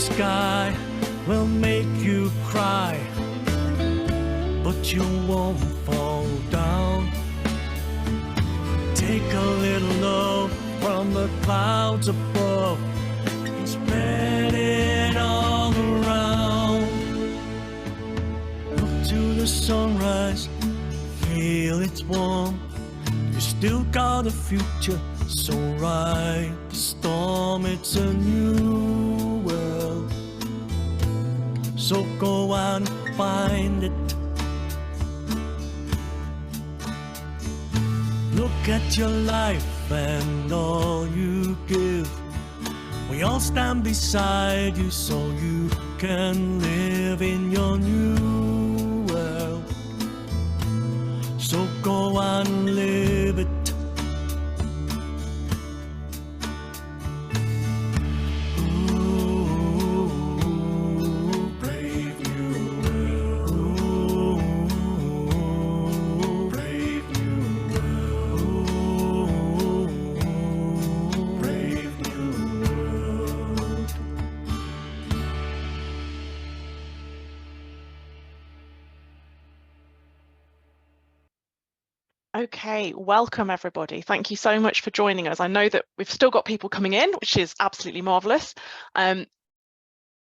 sky will make you cry, but you won't fall down. Take a little love from the clouds above and spread it all around. Look to the sunrise, feel its warmth. You still got a future, so ride the storm. It's a new world, so go out and find it. Look at your life and all you give. We all stand beside you so you can live in your new world. So go out and live it. Okay, welcome everybody. Thank you so much for joining us. I know that we've still got people coming in, which is absolutely marvellous. And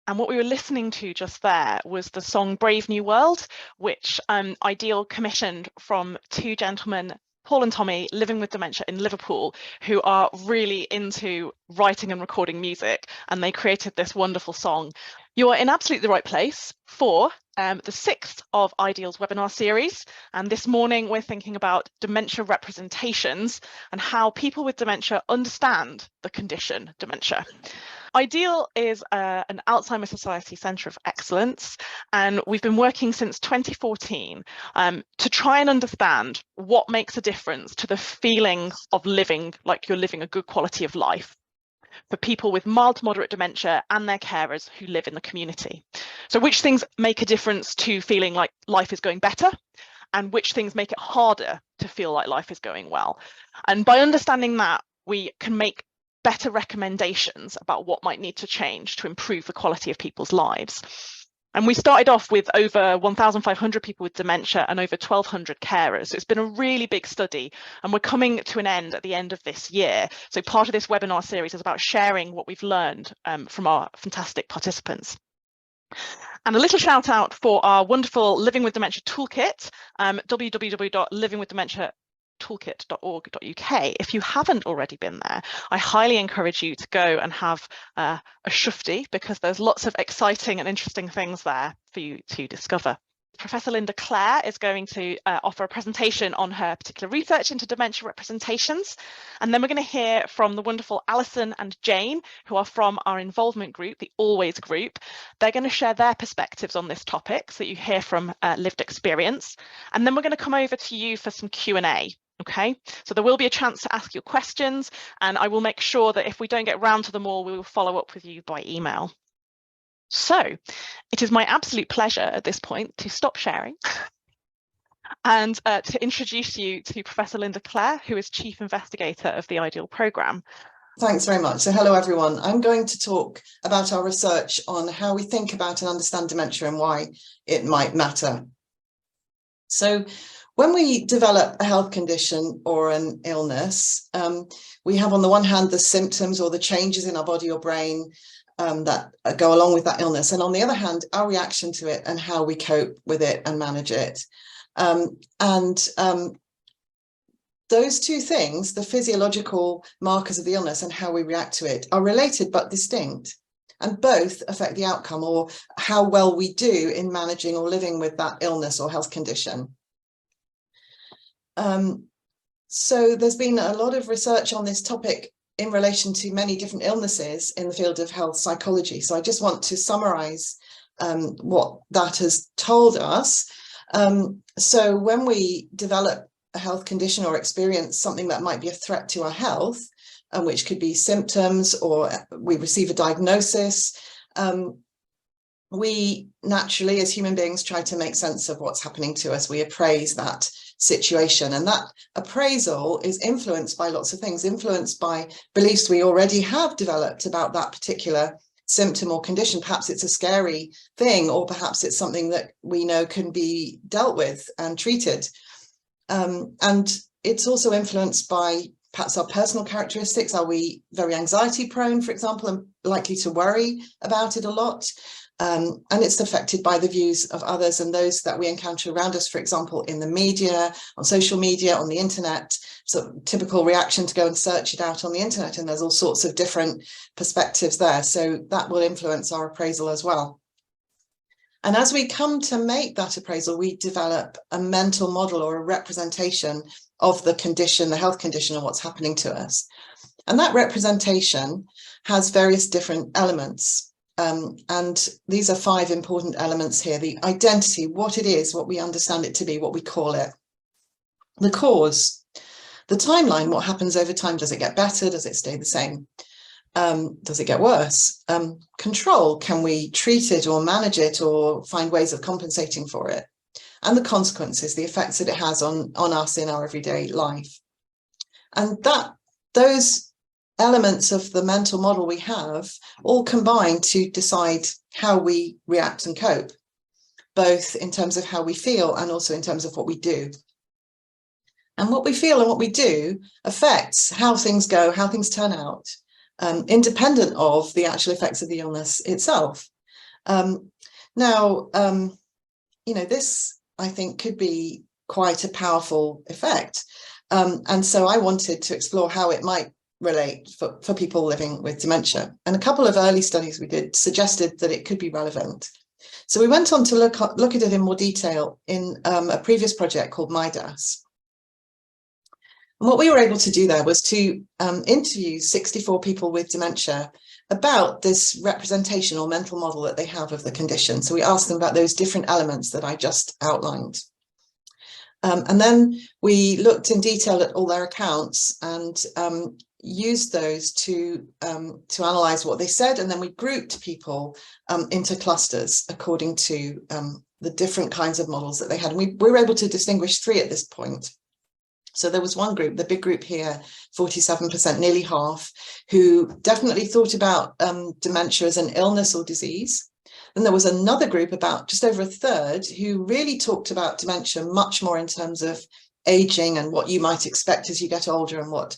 what we were listening to just there was the song Brave New World, which Ideal commissioned from two gentlemen, Paul and Tommy, living with dementia in Liverpool, who are really into writing and recording music, and they created this wonderful song. You are in absolutely the right place for the 6th of Ideal's webinar series, and this morning we're thinking about dementia representations and how people with dementia understand the condition dementia. Ideal is an Alzheimer's Society Centre of Excellence, and we've been working since 2014 to try and understand what makes a difference to the feeling of living like you're living a good quality of life for people with mild to moderate dementia and their carers who live in the community. So which things make a difference to feeling like life is going better, and which things make it harder to feel like life is going well. And by understanding that, we can make better recommendations about what might need to change to improve the quality of people's lives. And we started off with over 1,500 people with dementia and over 1,200 carers. So it's been a really big study, and we're coming to an end at the end of this year. So part of this webinar series is about sharing what we've learned from our fantastic participants. And a little shout out for our wonderful Living with Dementia toolkit, www.livingwithdementia.toolkit.org.uk. If you haven't already been there, I highly encourage you to go and have a shufti, because there's lots of exciting and interesting things there for you to discover. Professor Linda Clare is going to offer a presentation on her particular research into dementia representations. And then we're going to hear from the wonderful Allison and Jane, who are from our involvement group, the Always group. They're going to share their perspectives on this topic so that you hear from lived experience. And then we're going to come over to you for some Q&A. Okay, so there will be a chance to ask your questions, and I will make sure that if we don't get round to them all, we will follow up with you by email. So it is my absolute pleasure at this point to stop sharing and to introduce you to Professor Linda Clare, who is Chief Investigator of the Ideal Programme. Thanks very much. So hello everyone. I'm going to talk about our research on how we think about and understand dementia and why it might matter. So when we develop a health condition or an illness, we have on the one hand the symptoms or the changes in our body or brain that go along with that illness, and on the other hand our reaction to it and how we cope with it and manage it. Those two things, the physiological markers of the illness and how we react to it, are related but distinct, and both affect the outcome or how well we do in managing or living with that illness or health condition. So there's been a lot of research on this topic in relation to many different illnesses in the field of health psychology. So I just want to summarize what that has told us. So when we develop a health condition or experience something that might be a threat to our health, which could be symptoms, or we receive a diagnosis, we naturally, as human beings, try to make sense of what's happening to us. We appraise that situation, and that appraisal is influenced by lots of things, influenced by beliefs we already have developed about that particular symptom or condition. Perhaps it's a scary thing, or perhaps it's something that we know can be dealt with and treated. And it's also influenced by perhaps our personal characteristics. Are we very anxiety prone, for example, and likely to worry about it a lot? And it's affected by the views of others and those that we encounter around us, for example, in the media, on social media, on the internet. So typical reaction to go and search it out on the internet, and there's all sorts of different perspectives there. So that will influence our appraisal as well. And as we come to make that appraisal, we develop a mental model or a representation of the condition, the health condition, and what's happening to us. And that representation has various different elements. And these are 5 important elements here: the identity, what it is, what we understand it to be, what we call it; the cause, the timeline, what happens over time. Does it get better? Does it stay the same? Does it get worse? Control, can we treat it or manage it or find ways of compensating for it? And the consequences, the effects that it has on us in our everyday life. And those elements of the mental model we have all combine to decide how we react and cope, both in terms of how we feel and also in terms of what we do. And what we feel and what we do affects how things go, how things turn out, independent of the actual effects of the illness itself. This, I think, could be quite a powerful effect. And so I wanted to explore how it might relate for people living with dementia. And a couple of early studies we did suggested that it could be relevant. So we went on to look at it in more detail in a previous project called MIDAS. And what we were able to do there was to interview 64 people with dementia about this representation or mental model that they have of the condition. So we asked them about those different elements that I just outlined. And then we looked in detail at all their accounts and used those to analyze what they said. And then we grouped people into clusters according to the different kinds of models that they had. And we were able to distinguish 3 at this point. So there was one group, the big group here, 47%, nearly half, who definitely thought about dementia as an illness or disease. Then there was another group, about just over a third, who really talked about dementia much more in terms of aging and what you might expect as you get older and what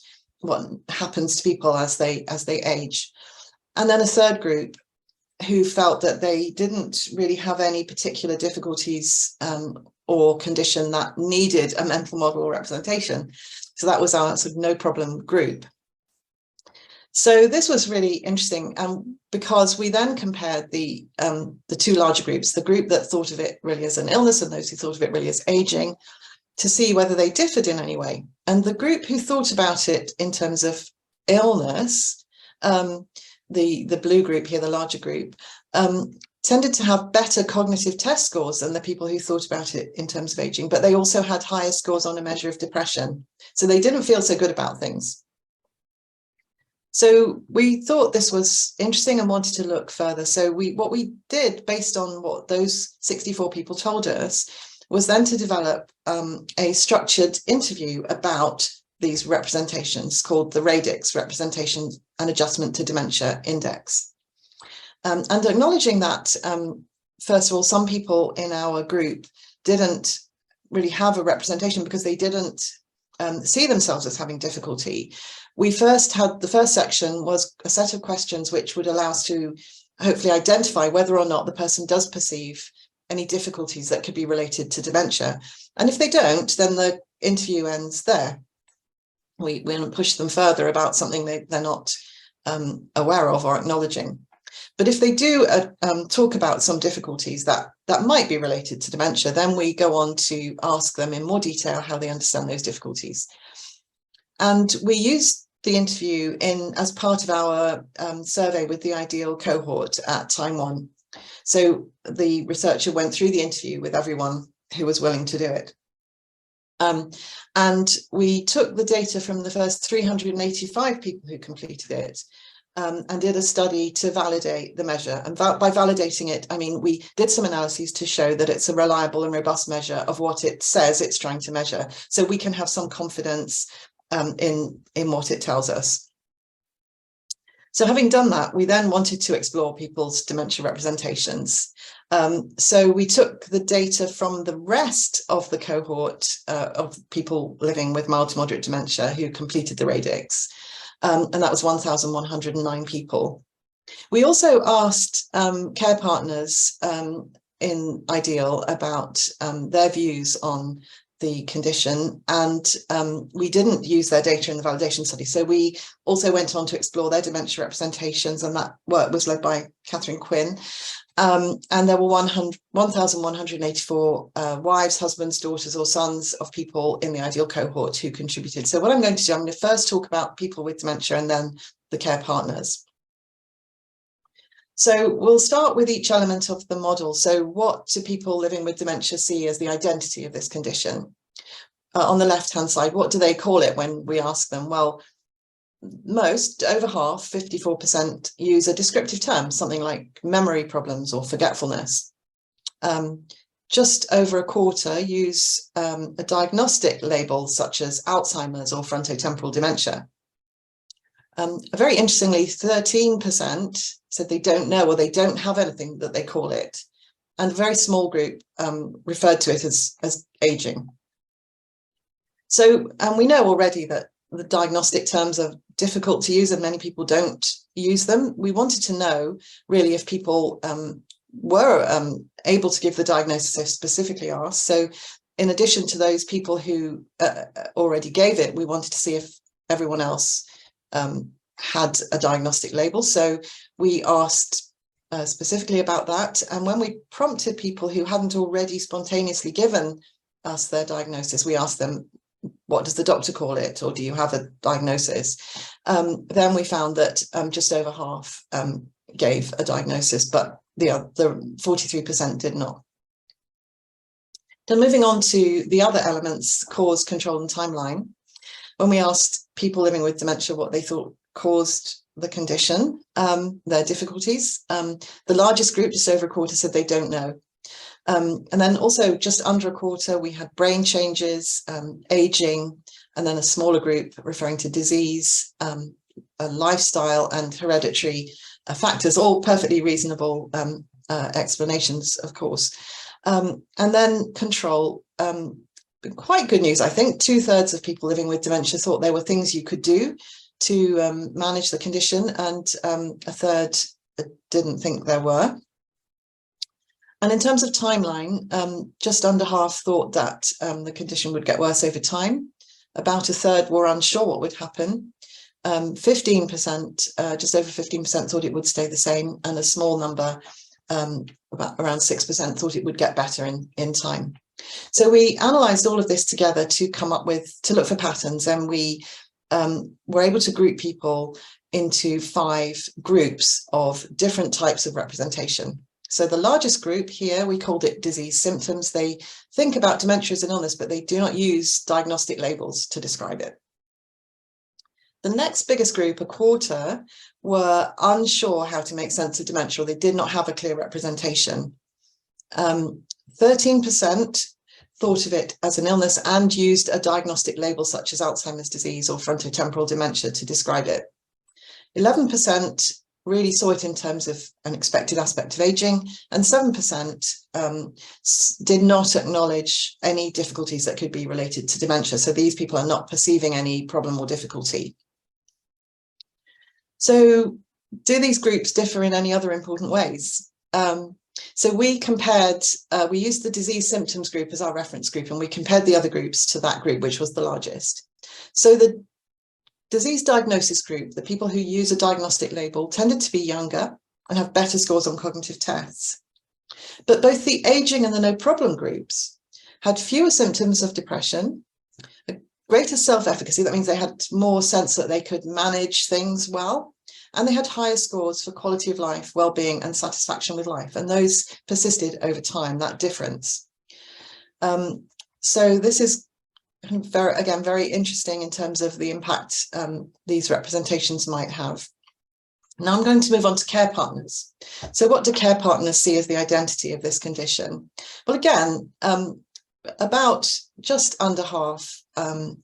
happens to people as they age. And then a third group who felt that they didn't really have any particular difficulties or condition that needed a mental model or representation. So that was our sort of no problem group. So this was really interesting because we then compared the 2 larger groups, the group that thought of it really as an illness and those who thought of it really as aging, to see whether they differed in any way. And the group who thought about it in terms of illness, the blue group here, the larger group, tended to have better cognitive test scores than the people who thought about it in terms of aging, but they also had higher scores on a measure of depression. So they didn't feel so good about things. So we thought this was interesting and wanted to look further. So what we did, based on what those 64 people told us, was then to develop a structured interview about these representations called the RADIX, Representation and Adjustment to Dementia Index. And acknowledging that, first of all, some people in our group didn't really have a representation because they didn't see themselves as having difficulty. We first had, the first section was a set of questions which would allow us to hopefully identify whether or not the person does perceive any difficulties that could be related to dementia. And if they don't, then the interview ends there. We won't push them further about something they're not aware of or acknowledging. But if they do talk about some difficulties that might be related to dementia, then we go on to ask them in more detail how they understand those difficulties. And we use the interview as part of our survey with the ideal cohort at time 1. So the researcher went through the interview with everyone who was willing to do it. And we took the data from the first 385 people who completed it and did a study to validate the measure. And by validating it, I mean, we did some analyses to show that it's a reliable and robust measure of what it says it's trying to measure. So we can have some confidence in what it tells us. So having done that, we then wanted to explore people's dementia representations. So we took the data from the rest of the cohort of people living with mild to moderate dementia who completed the radix, and that was 1,109 people. We also asked care partners in Ideal about their views on the condition, and we didn't use their data in the validation study. So we also went on to explore their dementia representations, and that work was led by Catherine Quinn. And there were 1,184 wives, husbands, daughters or sons of people in the Ideal cohort who contributed. So what I'm going to do, I'm going to first talk about people with dementia and then the care partners. So we'll start with each element of the model. So what do people living with dementia see as the identity of this condition? On the left-hand side, what do they call it when we ask them? Well, most, over half, 54%, use a descriptive term, something like memory problems or forgetfulness. Just over a quarter use a diagnostic label such as Alzheimer's or frontotemporal dementia. Very interestingly, 13% said they don't know or they don't have anything that they call it. And a very small group referred to it as aging. So, and we know already that the diagnostic terms are difficult to use and many people don't use them. We wanted to know really if people were able to give the diagnosis if specifically asked. So in addition to those people who already gave it, we wanted to see if everyone else had a diagnostic label. So we asked specifically about that. And when we prompted people who hadn't already spontaneously given us their diagnosis, we asked them, what does the doctor call it? Or do you have a diagnosis? Then we found that just over half gave a diagnosis, but the 43% did not. Then moving on to the other elements, cause, control and timeline. When we asked people living with dementia what they thought caused the condition, their difficulties, the largest group, just over a quarter, said they don't know. And then also just under a quarter, we had brain changes, aging, and then a smaller group referring to disease, lifestyle and hereditary factors, all perfectly reasonable explanations, of course. And then control, quite good news, I think. 2/3 of people living with dementia thought there were things you could do to manage the condition, and a third didn't think there were. And in terms of timeline, just under half thought that the condition would get worse over time. About a third were unsure what would happen. 15%, just over 15% thought it would stay the same, and a small number, about around 6%, thought it would get better in time. So we analysed all of this together to come up with, to look for patterns, and we were able to group people into 5 groups of different types of representation. So the largest group here, we called it disease symptoms. They think about dementia as an illness, but they do not use diagnostic labels to describe it. The next biggest group, a quarter, were unsure how to make sense of dementia, or they did not have a clear representation. 13% thought of it as an illness and used a diagnostic label such as Alzheimer's disease or frontotemporal dementia to describe it. 11% really saw it in terms of an expected aspect of aging, and 7% did not acknowledge any difficulties that could be related to dementia. So these people are not perceiving any problem or difficulty. So do these groups differ in any other important ways? So we compared, we used the disease symptoms group as our reference group, and we compared the other groups to that group, which was the largest. So the disease diagnosis group, the people who use a diagnostic label, tended to be younger and have better scores on cognitive tests. But both the aging and the no problem groups had fewer symptoms of depression, a greater self-efficacy, that means they had more sense that they could manage things well, and they had higher scores for quality of life, well-being and satisfaction with life, and those persisted over time, that difference. So this is again very interesting in terms of the impact these representations might have. Now I'm going to move on to care partners. So what do care partners see as the identity of this condition? Well, again, about just under half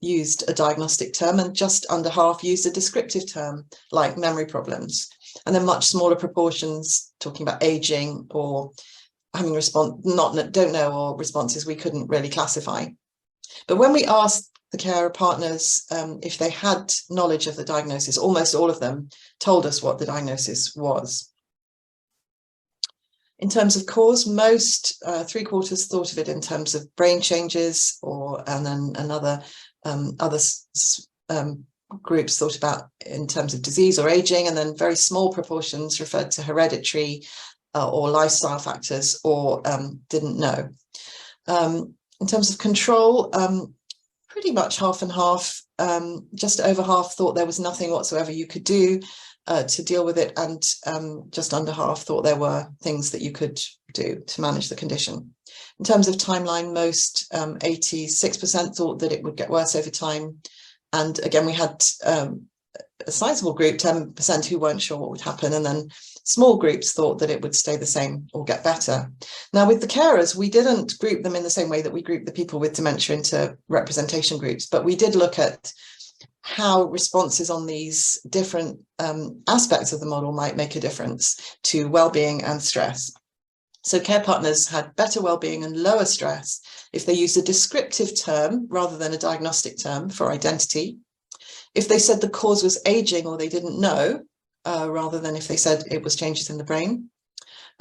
used a diagnostic term, and just under half used a descriptive term like memory problems. And then much smaller proportions talking about aging or having don't know, or responses we couldn't really classify. But when we asked the carer partners if they had knowledge of the diagnosis, almost all of them told us what the diagnosis was. In terms of cause, most 3/4 thought of it in terms of brain changes, and then another other groups thought about in terms of disease or aging, and then very small proportions referred to hereditary or lifestyle factors, or didn't know. In terms of control, pretty much half and half, just over half thought there was nothing whatsoever you could do to deal with it, and just under half thought there were things that you could do to manage the condition. In terms of timeline, most 86% thought that it would get worse over time. And again, we had a sizable group, 10%, who weren't sure what would happen, and then small groups thought that it would stay the same or get better. Now, with the carers, we didn't group them in the same way that we group the people with dementia into representation groups, but we did look at how responses on these different aspects of the model might make a difference to well-being and stress. So care partners had better well-being and lower stress if they used a descriptive term rather than a diagnostic term for identity, if they said the cause was aging or they didn't know, rather than if they said it was changes in the brain,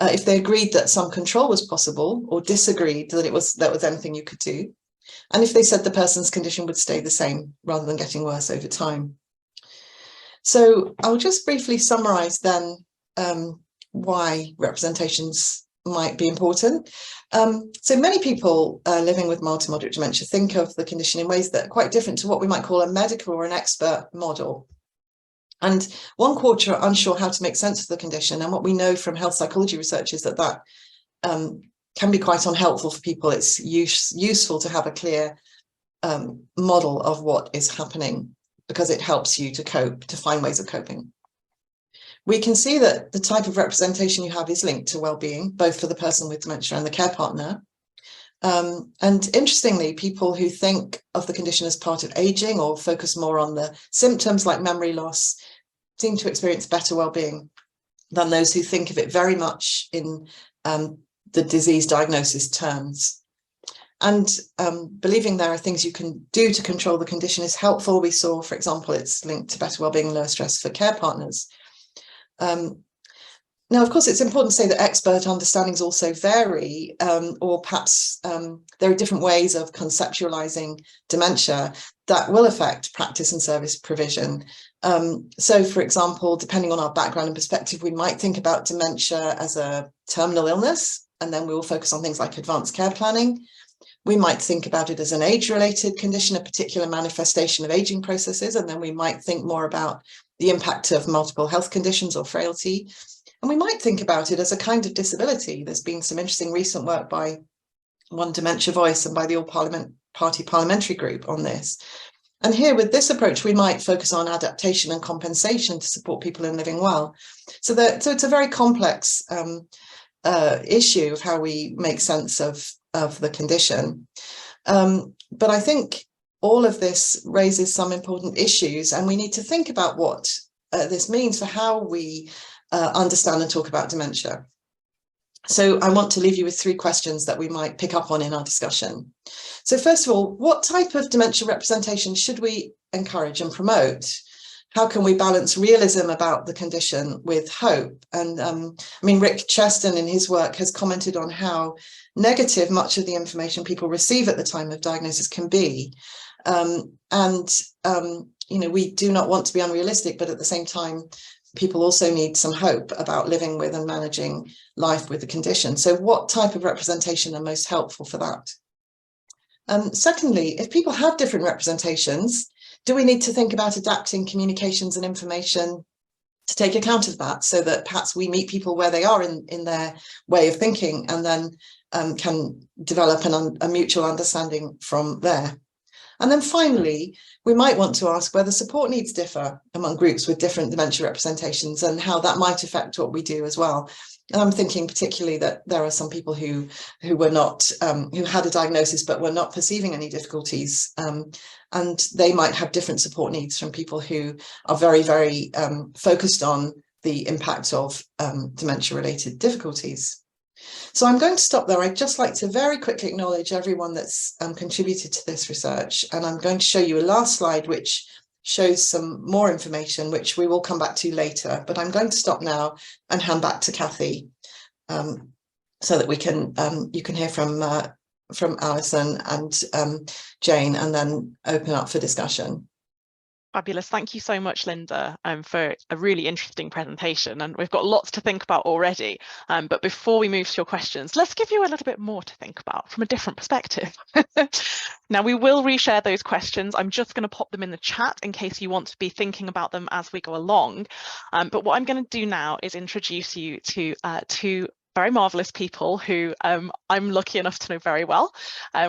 if they agreed that some control was possible or disagreed that that was anything you could do, and if they said the person's condition would stay the same rather than getting worse over time. So I'll just briefly summarize then why representations might be important. So many people living with mild to moderate dementia think of the condition in ways that are quite different to what we might call a medical or an expert model. And 1/4 are unsure how to make sense of the condition. And what we know from health psychology research is that can be quite unhelpful for people. It's useful to have a clear model of what is happening, because it helps you to cope, to find ways of coping. We can see that the type of representation you have is linked to well-being, both for the person with dementia and the care partner. And interestingly, people who think of the condition as part of aging or focus more on the symptoms like memory loss seem to experience better well-being than those who think of it very much in the disease diagnosis terms. And believing there are things you can do to control the condition is helpful. We saw, for example, it's linked to better well-being and lower stress for care partners. Now, of course, it's important to say that expert understandings also vary, or perhaps there are different ways of conceptualizing dementia that will affect practice and service provision. So, for example, depending on our background and perspective, we might think about dementia as a terminal illness, and then we will focus on things like advanced care planning. We might think about it as an age-related condition, a particular manifestation of aging processes, and then we might think more about the impact of multiple health conditions or frailty. And we might think about it as a kind of disability. There's been some interesting recent work by One Dementia Voice and by the All Party Parliamentary Group on this. And here, with this approach, we might focus on adaptation and compensation to support people in living well. So it's a very complex issue of how we make sense of the condition. But I think all of this raises some important issues, and we need to think about what this means for how we understand and talk about dementia. So I want to leave you with 3 questions that we might pick up on in our discussion. So first of all, what type of dementia representation should we encourage and promote? How can we balance realism about the condition with hope? And I mean, Rick Cheston in his work has commented on how negative much of the information people receive at the time of diagnosis can be. You know, we do not want to be unrealistic, but at the same time, people also need some hope about living with and managing life with the condition. So what type of representation are most helpful for that? Secondly, if people have different representations, do we need to think about adapting communications and information to take account of that, so that perhaps we meet people where they are in their way of thinking, and then can develop a mutual understanding from there? And then finally, we might want to ask whether support needs differ among groups with different dementia representations and how that might affect what we do as well. And I'm thinking particularly that there are some people who were not, who had a diagnosis but were not perceiving any difficulties, and they might have different support needs from people who are very, very focused on the impact of dementia-related difficulties. So I'm going to stop there. I'd just like to very quickly acknowledge everyone that's contributed to this research. And I'm going to show you a last slide, which shows some more information, which we will come back to later. But I'm going to stop now and hand back to Kathy so that we can you can hear from Allison and Jane, and then open up for discussion. Fabulous. Thank you so much, Linda, for a really interesting presentation. And we've got lots to think about already. But before we move to your questions, let's give you a little bit more to think about from a different perspective. Now, we will reshare those questions. I'm just going to pop them in the chat in case you want to be thinking about them as we go along. But what I'm going to do now is introduce you to two very marvellous people who I'm lucky enough to know very well.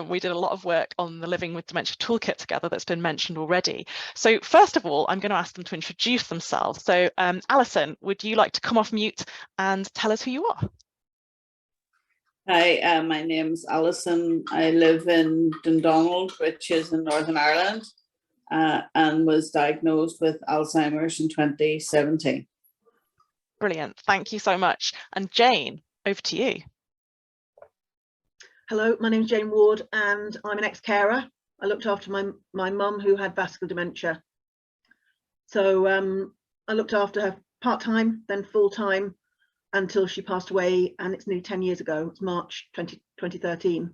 We did a lot of work on the Living with Dementia Toolkit together that's been mentioned already. So first of all, I'm going to ask them to introduce themselves. So Allison, would you like to come off mute and tell us who you are? Hi, my name's Allison. I live in Dundonald, which is in Northern Ireland, and was diagnosed with Alzheimer's in 2017. Brilliant. Thank you so much. And Jane, over to you. Hello, my name is Jane Ward and I'm an ex-carer. I looked after my mum who had vascular dementia. So I looked after her part-time, then full-time until she passed away, and it's nearly 10 years ago. It's March 2013.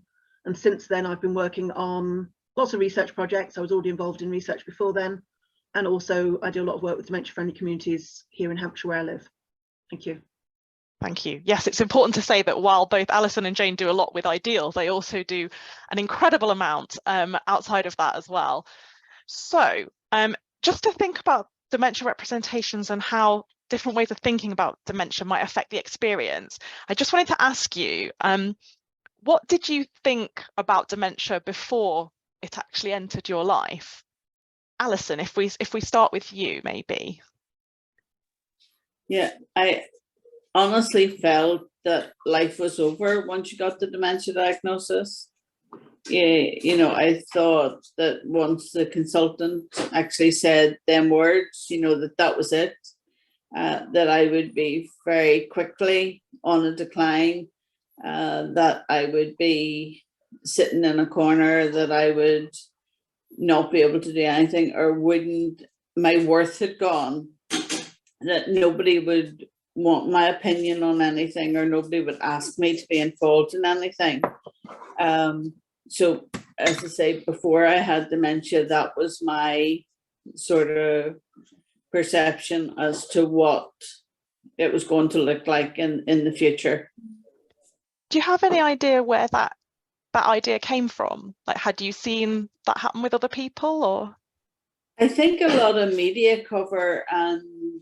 And since then I've been working on lots of research projects. I was already involved in research before then. And also I do a lot of work with dementia-friendly communities here in Hampshire where I live. Thank you. Thank you. Yes, it's important to say that while both Allison and Jane do a lot with Ideal, they also do an incredible amount outside of that as well. So just to think about dementia representations and how different ways of thinking about dementia might affect the experience, I just wanted to ask you, what did you think about dementia before it actually entered your life? Allison, if we start with you, maybe. Yeah, I honestly felt that life was over once you got the dementia diagnosis. You know, I thought that once the consultant actually said them words, you know, that was it, that I would be very quickly on a decline, that I would be sitting in a corner, that I would not be able to do anything, or my worth had gone, that nobody would want my opinion on anything, or nobody would ask me to be involved in anything. So as I say, before I had dementia, that was my sort of perception as to what it was going to look like in the future. Do you have any idea where that idea came from? Like, had you seen that happen with other people, or? I think a lot of media cover and,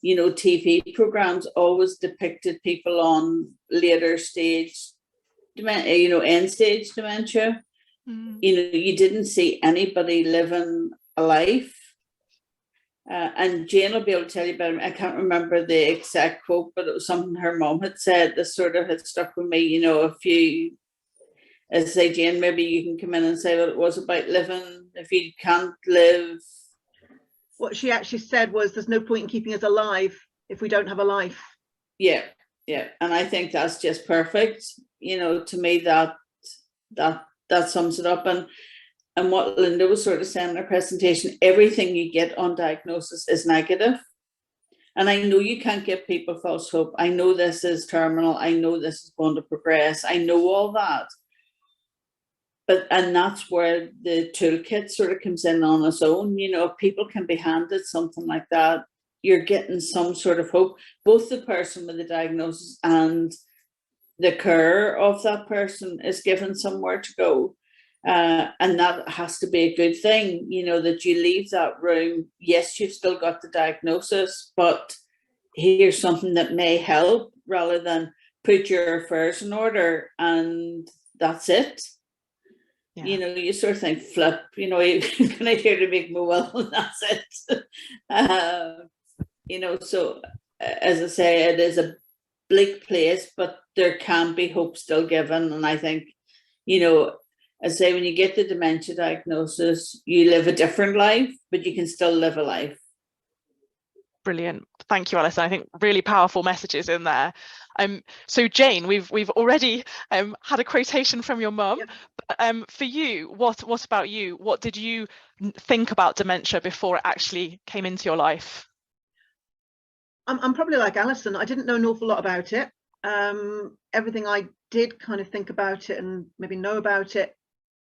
you know, TV programs always depicted people on later stage dementia, you know, end stage dementia. You know, you didn't see anybody living a life. And Jane will be able to tell you about it. I can't remember the exact quote, but it was something her mom had said that sort of had stuck with me. You know, if you, as I say, Jane, maybe you can come in and say what it was about living. If you can't live. What she actually said was, there's no point in keeping us alive if we don't have a life. Yeah, yeah. And I think that's just perfect. You know, to me, that sums it up. And what Linda was sort of saying in her presentation, everything you get on diagnosis is negative. And I know you can't give people false hope. I know this is terminal. I know this is going to progress. I know all that. And that's where the toolkit sort of comes in on its own. You know, if people can be handed something like that, you're getting some sort of hope. Both the person with the diagnosis and the care of that person is given somewhere to go. And that has to be a good thing, you know, that you leave that room. Yes, you've still got the diagnosis, but here's something that may help, rather than put your affairs in order and that's it. Yeah. You know, you sort of think, flip, you know, you're gonna here to make me well, and that's it. You know, so as I say, it is a bleak place, but there can be hope still given. And I think, you know, as I say, when you get the dementia diagnosis, you live a different life, but you can still live a life. Brilliant. Thank you, Alison. I think really powerful messages in there. So Jane, we've already had a quotation from your mum. But, for you, what about you? What did you think about dementia before it actually came into your life? I'm probably like Alison. I didn't know an awful lot about it. Everything I did kind of think about it and maybe know about it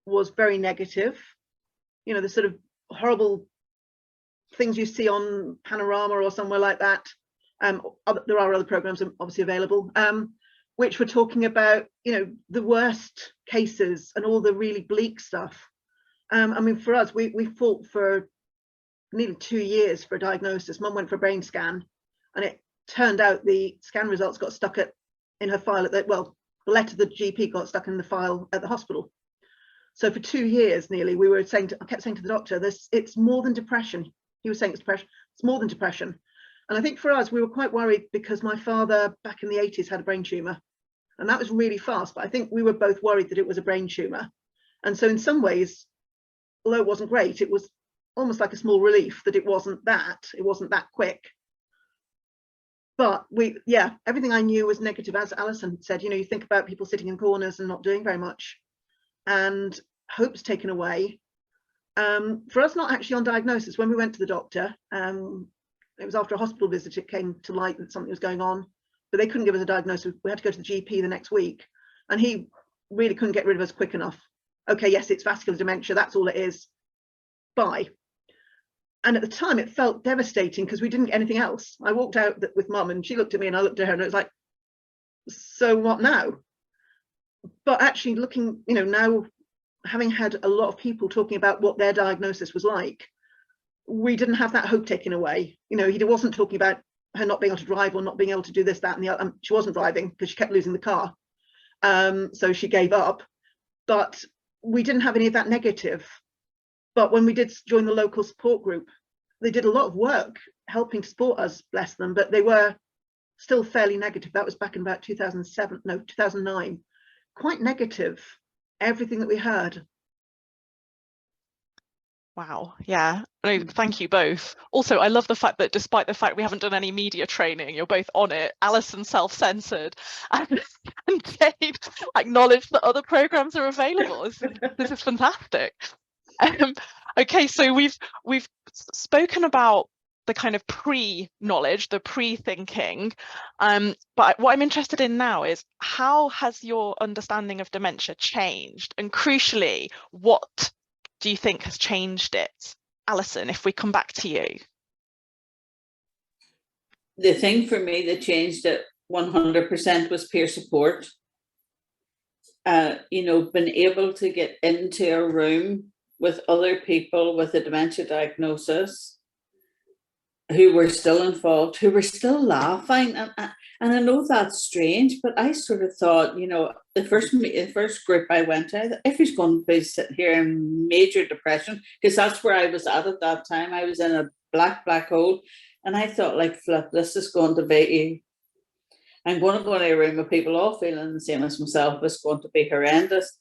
was very negative. You know, the sort of horrible things you see on Panorama or somewhere like that. There are other programs obviously available, which were talking about, you know, the worst cases and all the really bleak stuff. I mean, for us, we fought for nearly 2 years for a diagnosis. Mum went for a brain scan, and it turned out the scan results got stuck in her file the letter the GP got stuck in the file at the hospital. So for 2 years nearly, we were saying I kept saying to the doctor, it's more than depression. He was saying it's depression. It's more than depression. And I think for us, we were quite worried because my father back in the 80s had a brain tumor, and that was really fast. But I think we were both worried that it was a brain tumor. And so in some ways, although it wasn't great, it was almost like a small relief that it wasn't that quick. But everything I knew was negative. As Alison said, you know, you think about people sitting in corners and not doing very much, and hope's taken away. For us, not actually on diagnosis. When we went to the doctor, it was after a hospital visit, it came to light that something was going on, but they couldn't give us a diagnosis. We had to go to the GP the next week, and he really couldn't get rid of us quick enough. Okay, yes, it's vascular dementia, that's all it is. Bye. And at the time, it felt devastating because we didn't get anything else. I walked out with Mum, and she looked at me, and I looked at her, and it was like, so what now? But actually looking, you know, now having had a lot of people talking about what their diagnosis was like, we didn't have that hope taken away. You know, he wasn't talking about her not being able to drive or not being able to do this, that, and the other. She wasn't driving because she kept losing the car. So she gave up. But we didn't have any of that negative. But when we did join the local support group, they did a lot of work helping to support us, bless them, but they were still fairly negative. That was back in about 2009. Quite negative, everything that we heard. Wow, yeah. No, thank you both. Also, I love the fact that despite the fact we haven't done any media training, you're both on it. Alison self-censored, and Jane acknowledged that other programs are available. This is fantastic. Okay, so we've spoken about the kind of pre-knowledge, the pre-thinking, but what I'm interested in now is how has your understanding of dementia changed, and crucially, what do you think has changed it? Alison, if we come back to you. The thing for me that changed it 100% was peer support. You know, being able to get into a room with other people with a dementia diagnosis who were still involved, who were still laughing. And I know that's strange, but I sort of thought, you know, the first group I went to, if he's going to be sitting here in major depression, because that's where I was at that time. I was in a black hole. And I thought, like, flip, this is going to be, I'm going to go in a room with people all feeling the same as myself. It's going to be horrendous.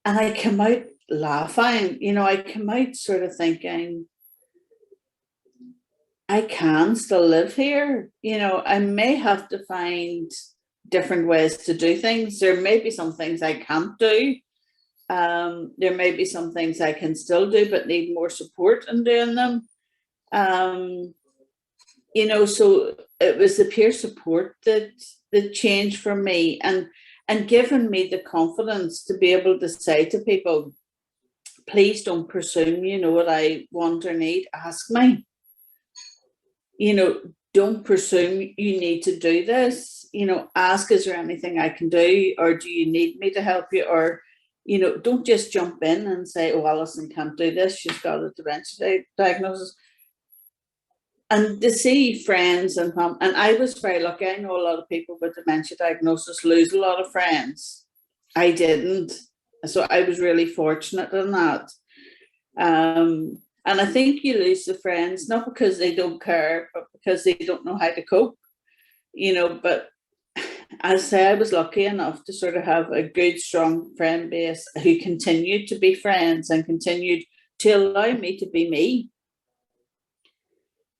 And I came out laughing, you know, I came out sort of thinking, I can still live here. You know, I may have to find different ways to do things. There may be some things I can't do. There may be some things I can still do, but need more support in doing them. You know, so it was the peer support that changed for me, and given me the confidence to be able to say to people, please don't presume, you know what I want or need, ask me. You know, don't presume you need to do this. You know, ask, is there anything I can do, or do you need me to help you? Or, you know, don't just jump in and say, oh, Alison can't do this, she's got a dementia diagnosis. And to see friends and I was very lucky. I know a lot of people with dementia diagnosis lose a lot of friends. I didn't. So I was really fortunate in that. And I think you lose the friends, not because they don't care, but because they don't know how to cope, you know. But I say I was lucky enough to sort of have a good, strong friend base who continued to be friends and continued to allow me to be me,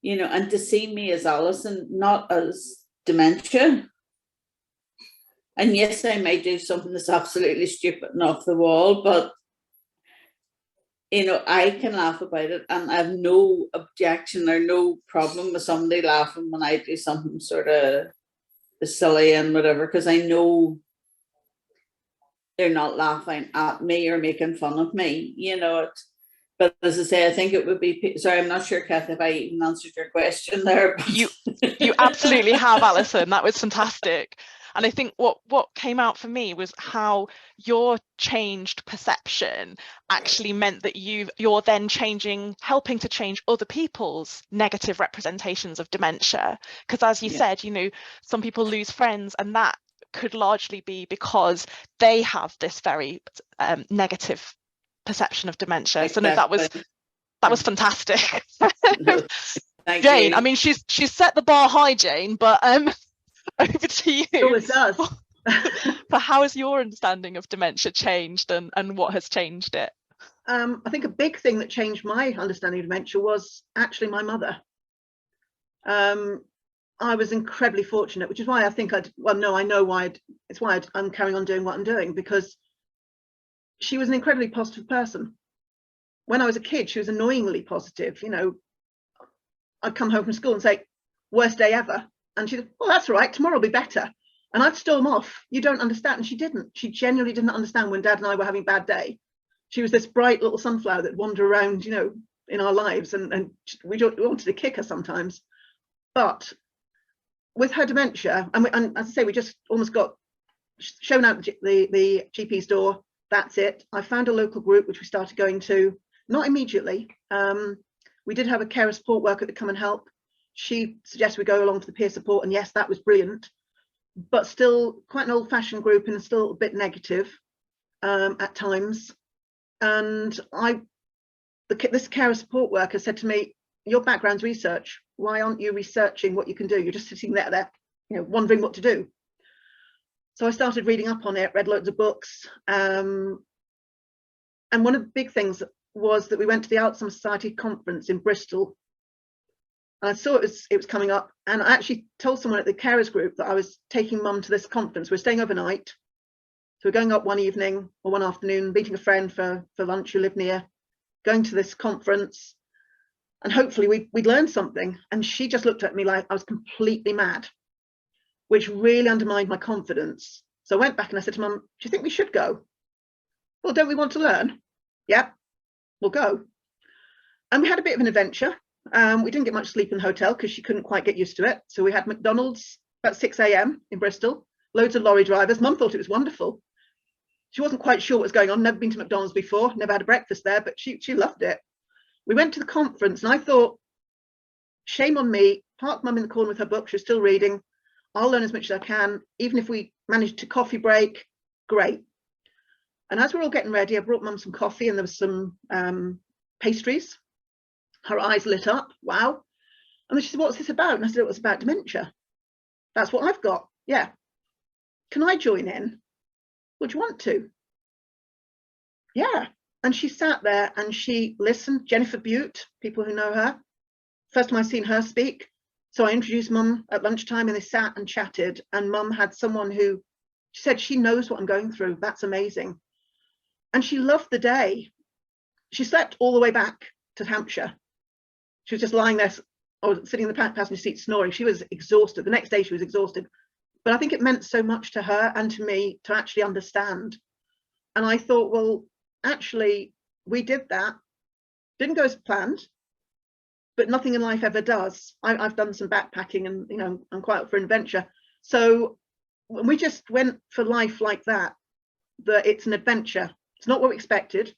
you know, and to see me as Allison, not as dementia. And yes, I may do something that's absolutely stupid and off the wall, but, you know, I can laugh about it, and I have no objection or no problem with somebody laughing when I do something sort of silly and whatever, because I know they're not laughing at me or making fun of me, you know. But as I say, I think it would be, sorry, I'm not sure, Kath, if I even answered your question there. You absolutely have, Alison. That was fantastic. And I think what came out for me was how your changed perception actually meant that you're then helping to change other people's negative representations of dementia. Because as you said, you know, some people lose friends, and that could largely be because they have this very negative perception of dementia. Exactly. So no, that was fantastic. Thank Jane, you. I mean, she's set the bar high, Jane, but over to you. It always does. For how has your understanding of dementia changed, and what has changed it? I think a big thing that changed my understanding of dementia was actually my mother. I was incredibly fortunate, which is why I think I know why it's why I'm carrying on doing what I'm doing, because she was an incredibly positive person. When I was a kid, she was annoyingly positive. You know, I'd come home from school and say, worst day ever. And she'd, well, that's all right, tomorrow will be better. And I'd storm off. You don't understand. And she didn't. She genuinely didn't understand when Dad and I were having a bad day. She was this bright little sunflower that wandered around, you know, in our lives. And we wanted to kick her sometimes. But with her dementia, and as I say, we just almost got shown out the GP's door. That's it. I found a local group, which we started going to, not immediately. We did have a carer support worker to come and help. She suggested we go along for the peer support, and yes, that was brilliant, but still quite an old-fashioned group and still a bit negative at times. And this carer support worker said to me, your background's research. Why aren't you researching what you can do? You're just sitting there, you know, wondering what to do. So I started reading up on it, read loads of books. And one of the big things was that we went to the Alzheimer's Society conference in Bristol. And I saw it was coming up, and I actually told someone at the carers group that I was taking Mum to this conference. We're staying overnight. So we're going up one evening or one afternoon, meeting a friend for lunch who lived near, going to this conference, and hopefully we'd learn something. And she just looked at me like I was completely mad, which really undermined my confidence. So I went back and I said to Mum, do you think we should go? Well, don't we want to learn? Yeah, we'll go. And we had a bit of an adventure. We didn't get much sleep in the hotel because she couldn't quite get used to it. So we had McDonald's about 6 a.m. in Bristol, loads of lorry drivers. Mum thought it was wonderful. She wasn't quite sure what was going on, never been to McDonald's before, never had a breakfast there, but she loved it. We went to the conference and I thought, shame on me, park Mum in the corner with her book, she's still reading. I'll learn as much as I can, even if we manage to coffee break, great. And as we're all getting ready, I brought Mum some coffee and there was some pastries. Her eyes lit up, wow. And then she said, what's this about? And I said, it was about dementia. That's what I've got, yeah. Can I join in? Would you want to? Yeah. And she sat there and she listened. Jennifer Butte, people who know her. First time I've seen her speak. So I introduced Mum at lunchtime and they sat and chatted, and Mum had someone who, she said, she knows what I'm going through. That's amazing. And she loved the day. She slept all the way back to Hampshire. She was just lying there or sitting in the passenger seat snoring. She was exhausted. The next day she was exhausted. But I think it meant so much to her and to me to actually understand. And I thought, well, actually, we did that. Didn't go as planned, but nothing in life ever does. I've done some backpacking and, you know, I'm quite up for an adventure. So when we just went for life like that, that it's an adventure. It's not what we expected.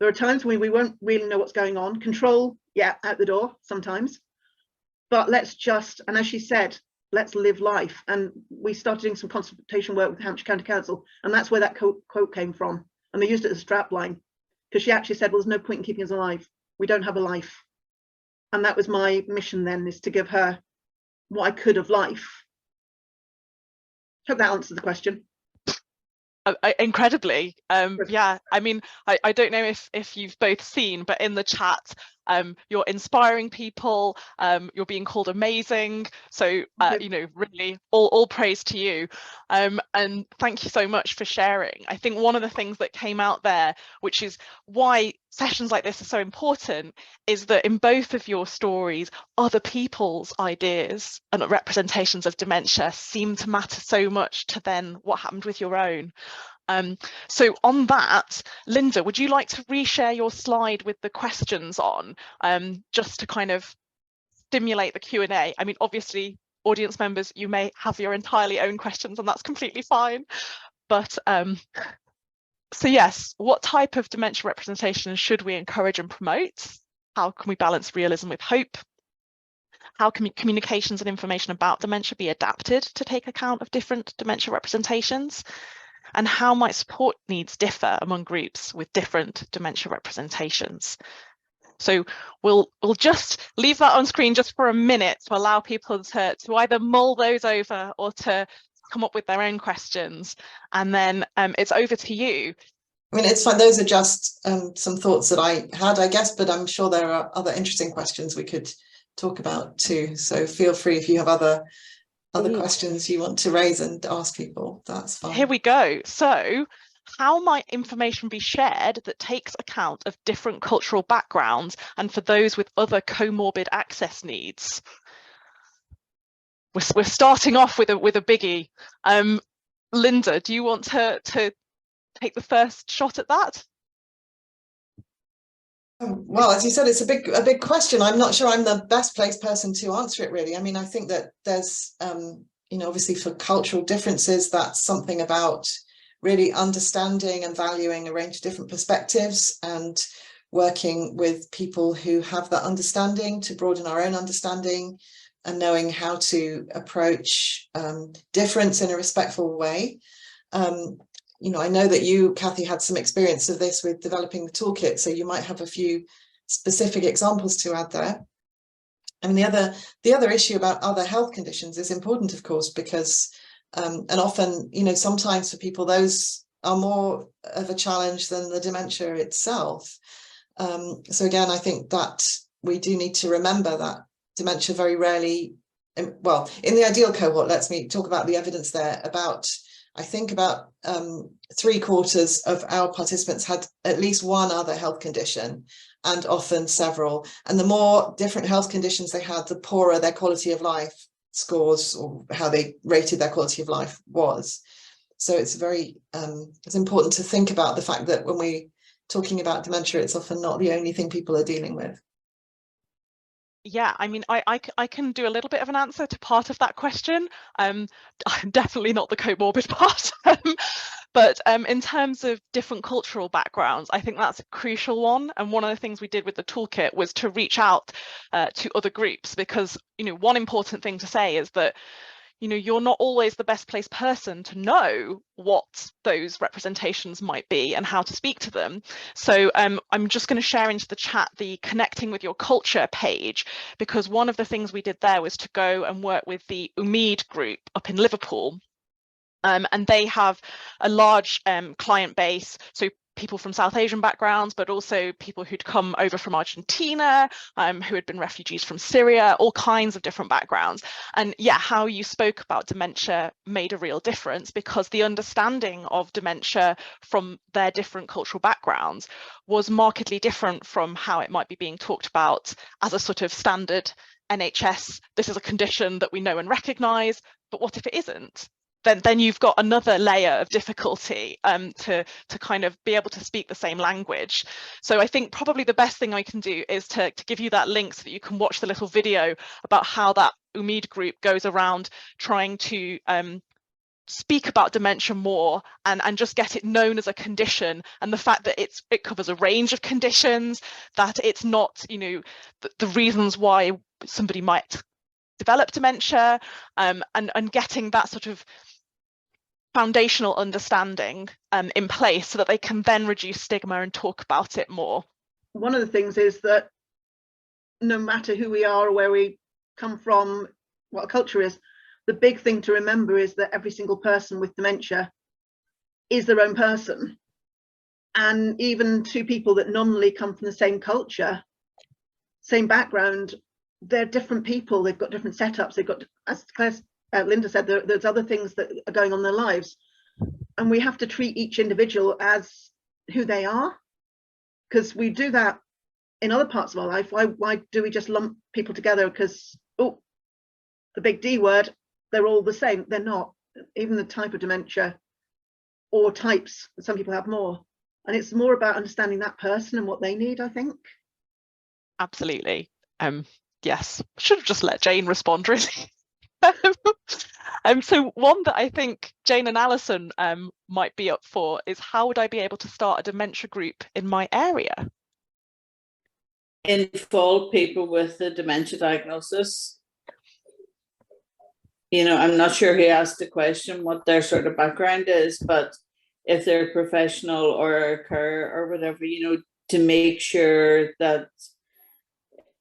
There are times when we won't really know what's going on. Control, yeah, out the door sometimes. But let's just, and as she said, let's live life. And we started doing some consultation work with Hampshire County Council, and that's where that quote came from. and they used it as a strap line, because she actually said, well, there's no point in keeping us alive. We don't have a life. And that was my mission then, is to give her what I could of life. Hope that answers the question. Incredibly. Yeah, I mean, I don't know if you've both seen, but in the chat, you're inspiring people, you're being called amazing, so you know, really all praise to you, and thank you so much for sharing. I think one of the things that came out there, which is why sessions like this are so important, is that in both of your stories, other people's ideas and representations of dementia seem to matter so much to then what happened with your own. So on that, Linda, would you like to reshare your slide with the questions on, just to kind of stimulate the Q&A? I mean, obviously, audience members, you may have your entirely own questions, and that's completely fine. But so yes, what type of dementia representation should we encourage and promote? How can we balance realism with hope? How can communications and information about dementia be adapted to take account of different dementia representations? And how might support needs differ among groups with different dementia representations? So we'll just leave that on screen just for a minute to allow people to either mull those over or to come up with their own questions. And then it's over to you. I mean, it's fine. Those are just some thoughts that I had, I guess, but I'm sure there are other interesting questions we could talk about too. So feel free if you have other questions you want to raise and ask people, that's fine. Here we go. So how might information be shared that takes account of different cultural backgrounds and for those with other comorbid access needs? We're starting off with a biggie. Linda, do you want to take the first shot at that? Well, as you said, it's a big question. I'm not sure I'm the best placed person to answer it, really. I mean, I think that there's, you know, obviously for cultural differences, that's something about really understanding and valuing a range of different perspectives and working with people who have that understanding to broaden our own understanding and knowing how to approach difference in a respectful way. You know, I know that you, Kathy, had some experience of this with developing the toolkit, so you might have a few specific examples to add there. I mean, the other issue about other health conditions is important, of course, because and often, you know, sometimes for people those are more of a challenge than the dementia itself. So again, I think that we do need to remember that dementia very rarely, well, in the ideal cohort, let me talk about the evidence there. I think about 3/4 of our participants had at least one other health condition, and often several. And the more different health conditions they had, the poorer their quality of life scores, or how they rated their quality of life was. So it's very, it's important to think about the fact that when we're talking about dementia, it's often not the only thing people are dealing with. Yeah, I mean, I can do a little bit of an answer to part of that question. I'm definitely not the comorbid part. But in terms of different cultural backgrounds, I think that's a crucial one. And one of the things we did with the toolkit was to reach out to other groups, because, you know, one important thing to say is that, you know, you're not always the best placed person to know what those representations might be and how to speak to them. So I'm just going to share into the chat the Connecting with Your Culture page, because one of the things we did there was to go and work with the Umeed group up in Liverpool. And they have a large client base, so people from South Asian backgrounds, but also people who'd come over from Argentina, who had been refugees from Syria, all kinds of different backgrounds. And yeah, how you spoke about dementia made a real difference, because the understanding of dementia from their different cultural backgrounds was markedly different from how it might be being talked about as a sort of standard NHS, this is a condition that we know and recognise, but what if it isn't? Then you've got another layer of difficulty to kind of be able to speak the same language. So I think probably the best thing I can do is to give you that link so that you can watch the little video about how that Umeed group goes around trying to speak about dementia more and just get it known as a condition, and the fact that it covers a range of conditions, that it's not, you know, the reasons why somebody might develop dementia, and getting that sort of foundational understanding in place so that they can then reduce stigma and talk about it more? One of the things is that no matter who we are or where we come from, what our culture is, the big thing to remember is that every single person with dementia is their own person. And even two people that nominally come from the same culture, same background, they're different people. They've got different setups. They've got, as Linda said, there's other things that are going on in their lives. And we have to treat each individual as who they are, because we do that in other parts of our life. Why do we just lump people together? Because, oh, the big D word, they're all the same. They're not. Even the type of dementia or types, some people have more. And it's more about understanding that person and what they need, I think. Absolutely. Yes, should have just let Jane respond, really. So one that I think Jane and Allison might be up for is, how would I be able to start a dementia group in my area? Involve people with a dementia diagnosis. You know, I'm not sure who asked the question, what their sort of background is, but if they're a professional or a carer or whatever, you know, to make sure that,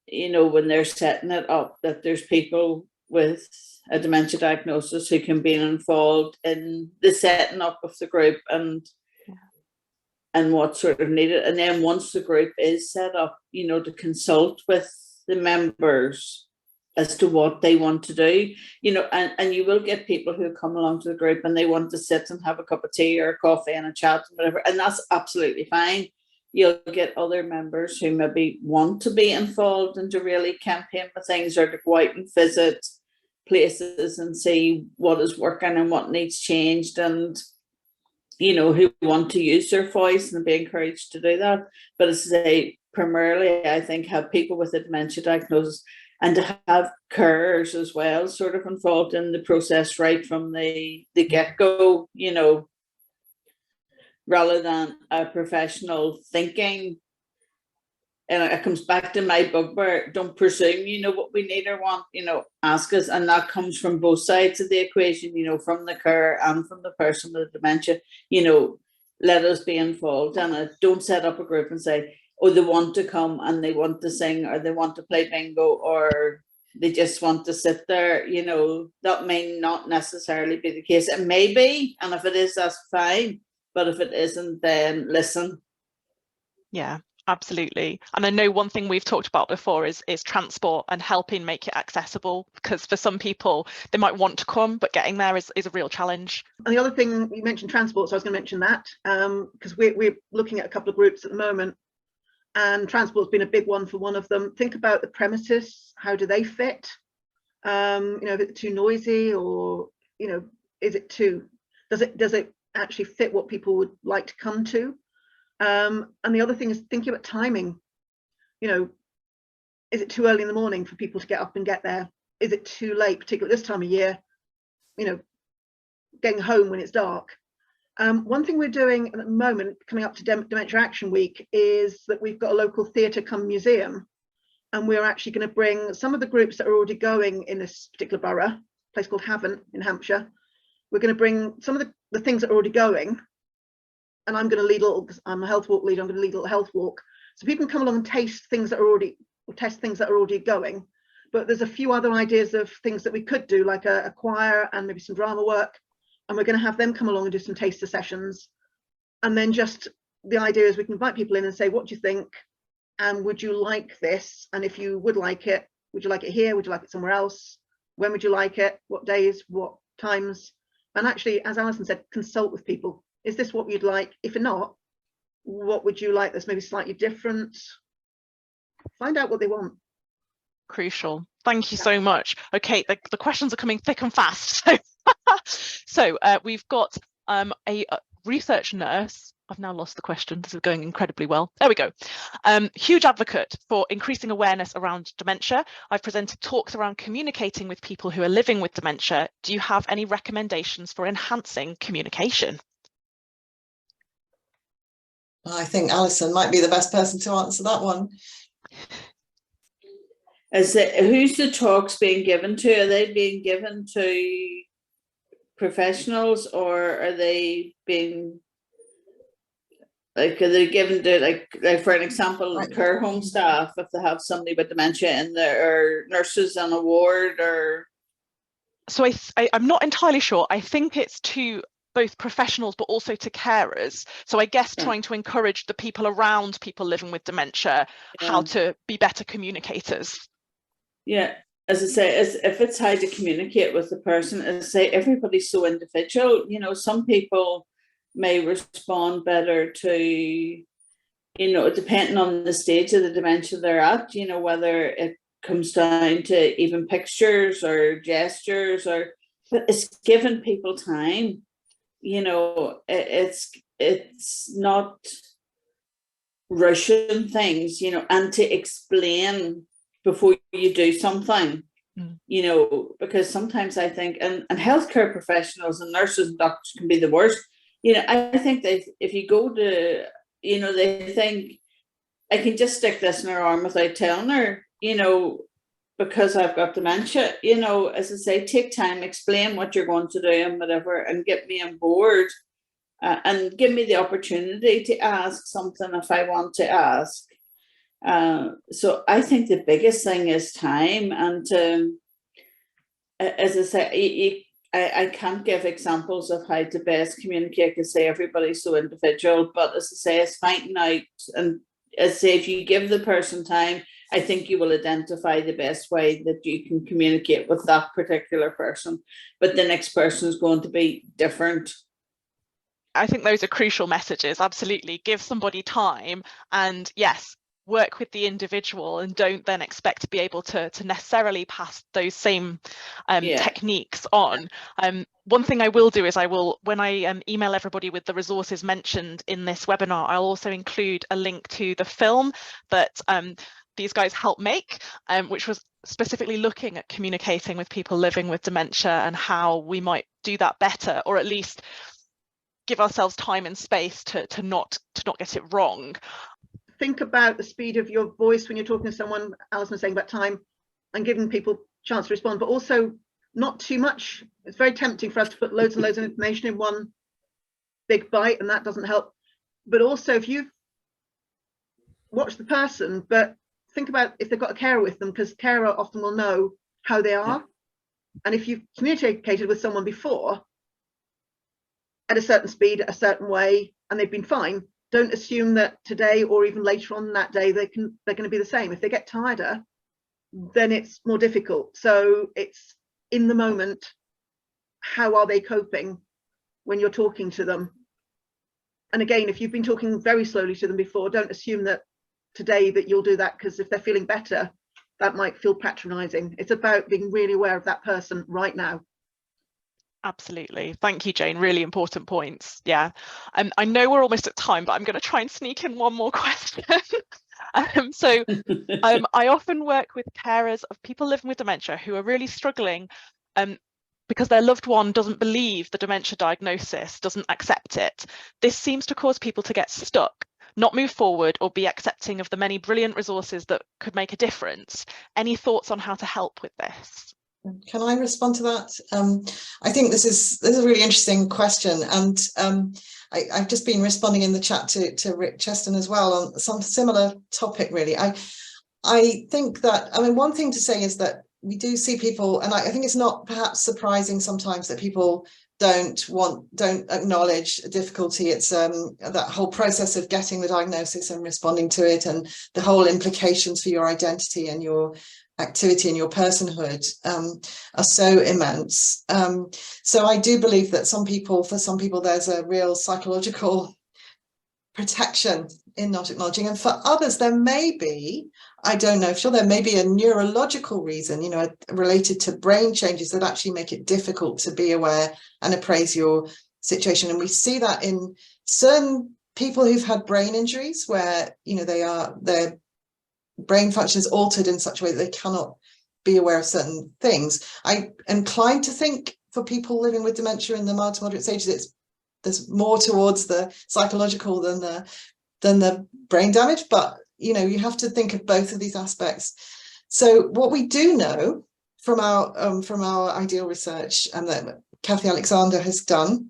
you know, when they're setting it up, that there's people with a dementia diagnosis who can be involved in the setting up of the group and what's sort of needed. And then once the group is set up, you know, to consult with the members as to what they want to do, you know, and you will get people who come along to the group and they want to sit and have a cup of tea or a coffee and a chat and whatever, and that's absolutely fine. You'll get other members who maybe want to be involved and to really campaign for things, or to go out and visit places and see what is working and what needs changed, and, you know, who want to use their voice and be encouraged to do that. But as I say, primarily, I think, have people with a dementia diagnosis, and to have carers as well sort of involved in the process right from the get-go, you know, rather than a professional thinking. And it comes back to my bugbear, don't presume you know what we need or want, you know, ask us. And that comes from both sides of the equation, you know, from the carer and from the person with dementia. You know, let us be involved in it. Don't set up a group and say, oh, they want to come and they want to sing, or they want to play bingo, or they just want to sit there. You know, that may not necessarily be the case. It may be, and if it is, that's fine. But if it isn't, then listen. Yeah, absolutely. And I know one thing we've talked about before is transport and helping make it accessible, because for some people, they might want to come, but getting there is a real challenge. And the other thing, you mentioned transport, so I was going to mention that, because we're looking at a couple of groups at the moment, and transport's been a big one for one of them. Think about the premises. How do they fit? You know, if it's too noisy, or, you know, is it too, does it actually fit what people would like to come to? And the other thing is thinking about timing. You know, is it too early in the morning for people to get up and get there? Is it too late, particularly this time of year, you know, getting home when it's dark? One thing we're doing at the moment, coming up to Dementia Action Week, is that we've got a local theatre come museum, and we're actually going to bring some of the groups that are already going in this particular borough, a place called Havant in Hampshire. We're going to bring some of the things that are already going, and I'm going to lead a little, because I'm a health walk leader, I'm going to lead a little health walk, so people can come along and taste things that are already, or test things that are already going. But there's a few other ideas of things that we could do, like a choir and maybe some drama work, and we're going to have them come along and do some taster sessions. And then just the idea is we can invite people in and say, what do you think, and would you like this? And if you would like it, would you like it here? Would you like it somewhere else? When would you like it? What days? What times? And actually, as Alison said, consult with people. Is this what you'd like? If not, what would you like that's maybe slightly different? Find out what they want. Crucial. Thank you so much. Okay, the questions are coming thick and fast. So we've got a research nurse. I've now lost the question. This is going incredibly well. There we go. Huge advocate for increasing awareness around dementia. I've presented talks around communicating with people who are living with dementia. Do you have any recommendations for enhancing communication? I think Allison might be the best person to answer that one. Who's the talks being given to? Are they being given to professionals, or are they being, like, are they given to, like for an example, Right. care home staff, if they have somebody with dementia in there, or nurses on a ward, or? So I'm not entirely sure. I think it's to both professionals, but also to carers. So I guess Yeah. trying to encourage the people around people living with dementia, how to be better communicators. Yeah, as I say, if it's how to communicate with the person, as I say, everybody's so individual. You know, some people may respond better to, you know, depending on the stage of the dementia they're at, you know, whether it comes down to even pictures or gestures, or, but it's giving people time, you know, it's not rushing things, you know, and to explain before you do something, you know, because sometimes I think, and healthcare professionals and nurses and doctors can be the worst. You know, I think that if you go to, you know, they think, I can just stick this in her arm without telling her, you know, because I've got dementia, you know, as I say, take time, explain what you're going to do and whatever, and get me on board, and give me the opportunity to ask something if I want to ask. So I think the biggest thing is time, and as I say, I can't give examples of how to best communicate, because say everybody's so individual, but as I say, it's finding out, and as I say, if you give the person time, I think you will identify the best way that you can communicate with that particular person, but the next person is going to be different. I think those are crucial messages. Absolutely. Give somebody time, and yes, work with the individual, and don't then expect to be able to necessarily pass those same techniques on. One thing I will do is when I email everybody with the resources mentioned in this webinar, I'll also include a link to the film that these guys helped make, which was specifically looking at communicating with people living with dementia and how we might do that better, or at least give ourselves time and space to not get it wrong. Think about the speed of your voice when you're talking to someone. Alison was saying about time and giving people a chance to respond, but also not too much. It's very tempting for us to put loads and loads of information in one big bite, and that doesn't help. But also, if you've watched the person, but think about if they've got a carer with them, because carer often will know how they are. Yeah. And if you've communicated with someone before at a certain speed, a certain way, and they've been fine, don't assume that today or even later on that day they're going to be the same. If they get tireder, then it's more difficult. So it's in the moment, how are they coping when you're talking to them? And again, if you've been talking very slowly to them before, don't assume that today that you'll do that, because if they're feeling better, that might feel patronizing. It's about being really aware of that person right now. Absolutely. Thank you, Jane. Really important points. Yeah. I know we're almost at time, but I'm going to try and sneak in one more question. I often work with carers of people living with dementia who are really struggling because their loved one doesn't believe the dementia diagnosis, doesn't accept it. This seems to cause people to get stuck, not move forward, or be accepting of the many brilliant resources that could make a difference. Any thoughts on how to help with this? Can I respond to that? I think this is a really interesting question, and I've just been responding in the chat to Rick Cheston as well on some similar topic. Really, I think that, I mean, one thing to say is that we do see people, and I think it's not perhaps surprising sometimes that people don't acknowledge difficulty. It's that whole process of getting the diagnosis and responding to it, and the whole implications for your identity and your activity and your personhood are so immense. So I do believe that for some people there's a real psychological protection in not acknowledging, and for others there may be, I don't know, sure, there may be a neurological reason, you know, related to brain changes that actually make it difficult to be aware and appraise your situation. And we see that in certain people who've had brain injuries where, you know, their brain function is altered in such a way that they cannot be aware of certain things. I am inclined to think for people living with dementia in the mild to moderate stages, there's more towards the psychological than the brain damage, but you know, you have to think of both of these aspects. So what we do know from our ideal research, and that Kathy Alexander has done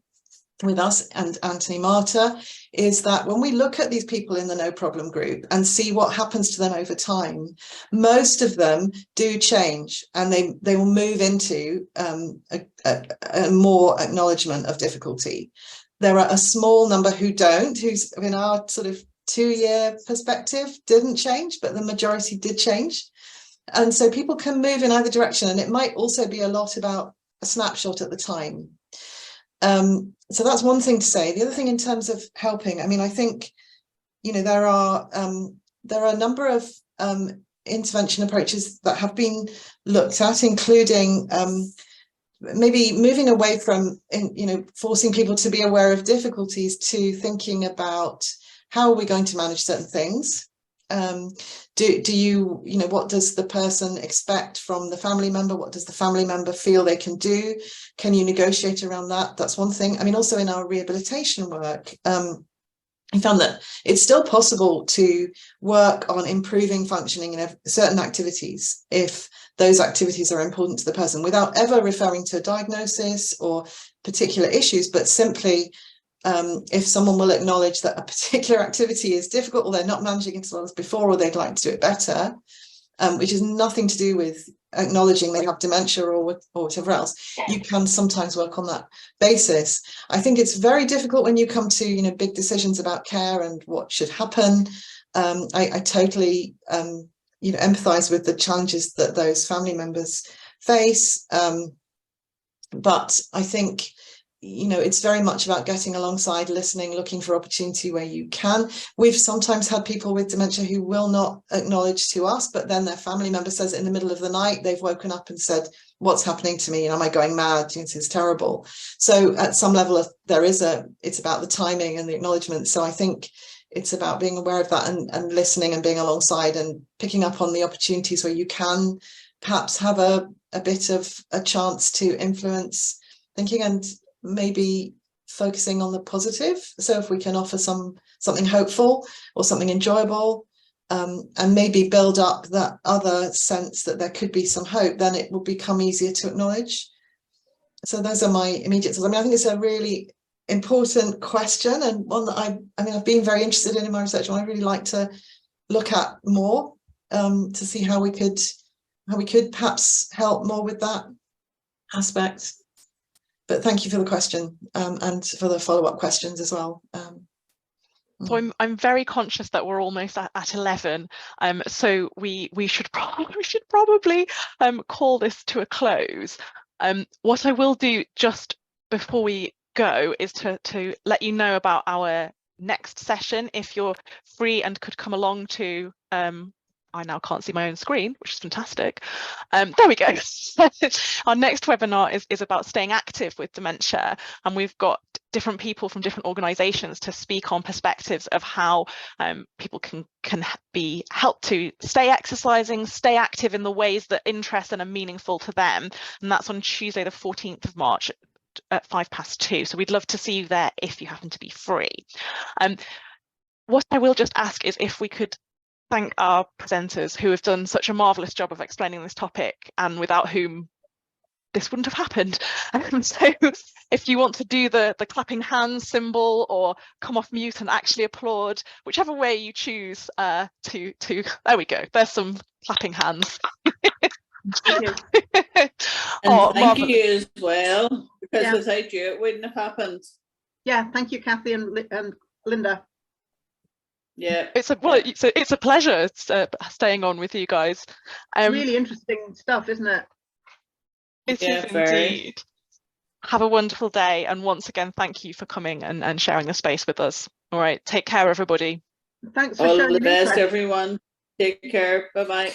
with us and Anthony Marta, is that when we look at these people in the no problem group and see what happens to them over time, most of them do change, and they will move into a more acknowledgement of difficulty. There are a small number who don't, who's in our sort of 2-year perspective didn't change, but the majority did change. And so people can move in either direction, and it might also be a lot about a snapshot at the time. So that's one thing to say. The other thing in terms of helping, I mean, I think, you know, there are a number of intervention approaches that have been looked at, including maybe moving away from, you know, forcing people to be aware of difficulties to thinking about how are we going to manage certain things. Do you know, what does the person expect from the family member? What does the family member feel they can do? Can you negotiate around that? That's one thing. I mean, also in our rehabilitation work, I found that it's still possible to work on improving functioning in certain activities if those activities are important to the person, without ever referring to a diagnosis or particular issues, but simply if someone will acknowledge that a particular activity is difficult, or they're not managing it as well as before, or they'd like to do it better, which has nothing to do with acknowledging they have dementia or whatever else, you can sometimes work on that basis. I think it's very difficult when you come to, you know, big decisions about care and what should happen. I totally, you know, empathise with the challenges that those family members face. But I think, you know, it's very much about getting alongside, listening, looking for opportunity where you can. We've sometimes had people with dementia who will not acknowledge to us, but then their family member says in the middle of the night, they've woken up and said, what's happening to me? And am I going mad? This is terrible. So at some level, it's about the timing and the acknowledgement. So I think it's about being aware of that and listening and being alongside and picking up on the opportunities where you can perhaps have a bit of a chance to influence thinking, and maybe focusing on the positive. So if we can offer something hopeful or something enjoyable, and maybe build up that other sense that there could be some hope, then it will become easier to acknowledge. So those are my immediate thoughts. I mean, I think it's a really important question, and one that I've been very interested in my research, and I'd really like to look at more to see how we could perhaps help more with that aspect. But thank you for the question, and for the follow-up questions as well. So I'm very conscious that we're almost at 11, so we should probably call this to a close. What I will do just before we go is to let you know about our next session. If you're free and could come along to I now can't see my own screen, which is fantastic. There we go. Our next webinar is about staying active with dementia, and we've got different people from different organisations to speak on perspectives of how people can be helped to stay exercising, stay active in the ways that interest and are meaningful to them. And that's on Tuesday, the 14th of March at 2:05. So we'd love to see you there if you happen to be free. What I will just ask is if we could thank our presenters who have done such a marvellous job of explaining this topic, and without whom this wouldn't have happened. So if you want to do the clapping hands symbol, or come off mute and actually applaud, whichever way you choose to there we go, there's some clapping hands. Thank you. And thank you as well, because without you it wouldn't have happened. Yeah, thank you, Kathy and Linda. Yeah, it's a pleasure staying on with you guys. Really interesting stuff, isn't it? It is indeed. Have a wonderful day, and once again thank you for coming and sharing the space with us. All right, take care everybody. Thanks for all showing the best interest. everyone. Take care. Bye bye.